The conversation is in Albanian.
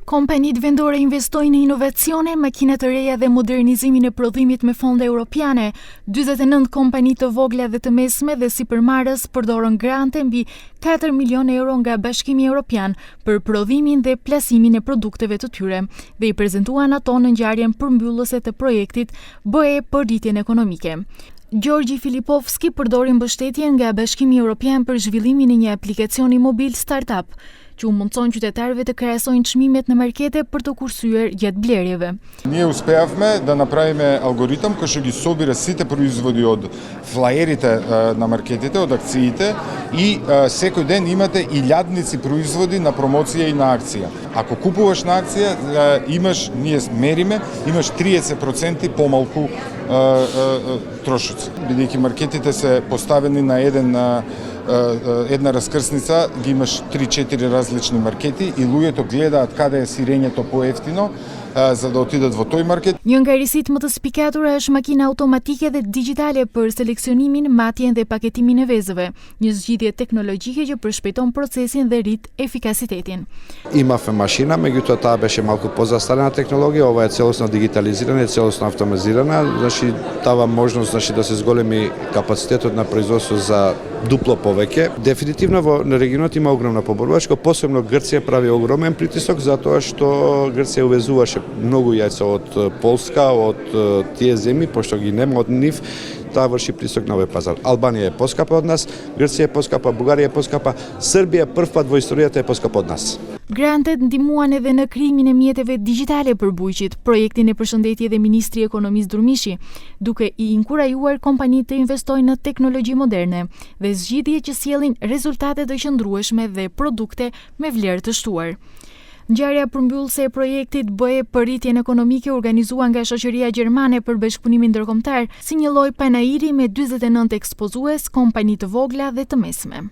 Kompanitë vendore investojnë në inovacione, makina të reja dhe modernizimin e prodhimit me fonde europiane. 49 kompani të vogla dhe të mesme dhe sipërmarrës përdorën grante mbi 4 milion euro nga Bashkimi Evropian për prodhimin dhe plasimin e produkteve të tyre dhe i prezantuan ato në ngjarjen përmbyllëse të projektit BE për rritjen ekonomike. Gjorgji Filipovski përdori mbështetje nga Bashkimi Evropian për zhvillimin e një aplikacioni mobil startup, që u mundson qytetarëve të krahasojnë çmimet në markete për të kursyer gjatë blerjeve. Ние успеавме да направиме алгоритам кој што ги собира сите производи од флаерите на маркетите, од акциите и секој ден имате илјадници производи на промоција и на акција. Ако купуваш на акција, ние мериме, имаш 30% помалку трошоци. Бидејќи маркетите се поставени на една раскрсница, ги имаш 3-4 различни маркети и луѓето гледаат каде е сирењето поевтино за да отидат во тој маркет. Një nga risit më të spikatura është makina automatike dhe digjitale për seleksionimin, matjen dhe paketimin e vezëve, një zgjidhje teknologjike që përshpejton procesin dhe rrit efikasitetin. Имавме машина, меѓутоа таа беше малку позастарена технологија, ова е целосно дигитализирана и целосно автоматизирана, значи дава можност да се зголеми капацитетот на производство за дупло повеќе. Дефинитивно во регионот има огромна поборувачка, посебно Грција прави огромен притисок затоа што Грција увезуваше многу јајца од Полска, од тие земји, пошто ги нема од нив, таа врши притисок на овој пазар. Албанија е поскапа од нас, Грција е поскапа, Бугарија е поскапа, Србија првпат во историјата е поскапа од нас. Grantet ndihmuan edhe në krijimin e mjeteve digjitale për bujqit, projektin e përshëndetje dhe Ministri i Ekonomisë Durmishi, duke i inkurajuar kompanitë të investojnë në teknologji moderne dhe zgjidhje që sjellin rezultate të qëndrueshme dhe produkte me vlerë të shtuar. Ngjarja përmbyllëse e projektit BE për rritjen ekonomike organizuar nga Shoqëria Gjermane për Bashkëpunimin Ndërkombëtar si një lloj panairi me 49 ekspozues, kompani të vogla dhe të mesme.